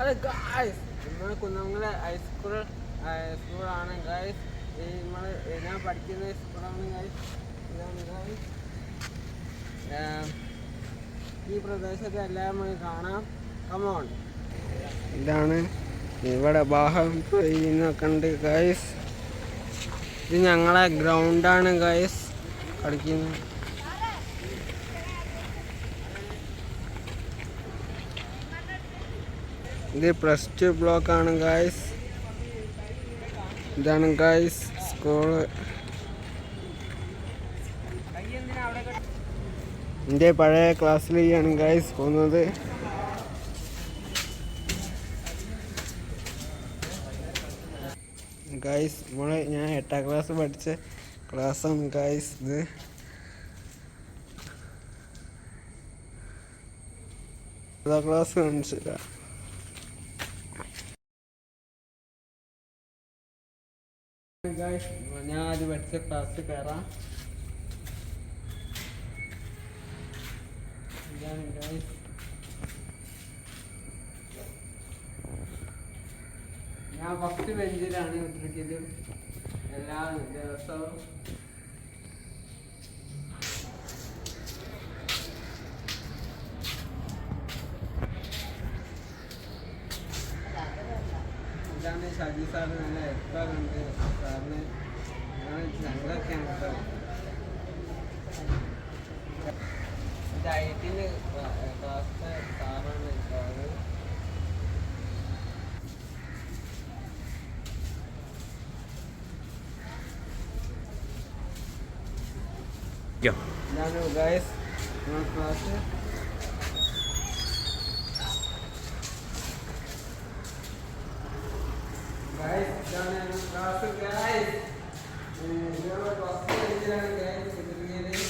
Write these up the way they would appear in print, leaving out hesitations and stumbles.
അതെ ഗായ്സ്, നമ്മൾ കുന്നമംഗലം സ്കൂളാണ് ഗായ്സ്. ഞാൻ പഠിക്കുന്ന സ്കൂളാണ് ഗായ്സ്. ഇതാണ് ഗായ്സ്. ഈ പ്രദേശത്ത് എല്ലാവരും കാണാം. കമോൺ. ഇതാണ് ഇവിടെ ബാഹം പെയ്യുന്നൊക്കെ ഉണ്ട് ഗായ്സ്. ഇത് ഞങ്ങളെ ഗ്രൗണ്ടാണ് ഗായ്സ് കളിക്കുന്നത്. ഇത് +2 ബ്ലോക്കാണ് ഗായ്സ്. ഇതാണ് ഗായ്സ് സ്കൂള്. എൻ്റെ പഴയ ക്ലാസ്സിലേക്കാണ് ഗായ്സ് പോകുന്നത്. ഗായ്സ് ഞാൻ 8ാം ക്ലാസ് പഠിച്ച ക്ലാസ്സാണ് ഗായ്സ് ഇത്. ക്ലാസ് കാണിച്ചില്ല. ഞാൻ അത് പഠിച്ച ക്ലാസ് കയറാം. ഇതാണ് ഗായ്സ്. ഞാൻ ഫസ്റ്റ് ബെഞ്ചിലാണ് ഇട്ടിരിക്കുന്നത് എല്ലാ ദിവസവും. ഇതാണ് ഷാജി സാറ്. നല്ല എപ്പോഴുണ്ട് സാറിന്. ഞങ്ങളൊക്കെയാണ് കേട്ടോ. ഇത് IT-ന് ക്ലാസ് സാറാണ് സാറ്. ഇതാണ് ഗായ്സ് ക്ലാസ്. ഇതാണ് ക്ലാസ് ഗായ്സ്. ഫസ്റ്റ് ബെഞ്ചിലാണ് ഗായ്സ് ഇട്ടിരിക്കുന്നത്.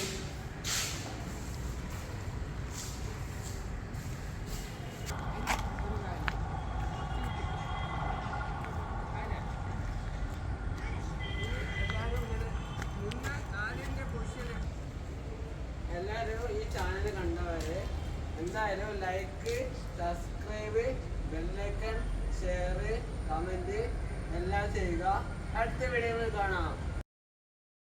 എല്ലാവരും ഈ ചാനൽ കണ്ടവരെ എന്തായാലും like, subscribe, bell icon, share, comment എല്ലാം ചെയ്യുക. അടുത്ത വീഡിയോയിൽ കാണാം.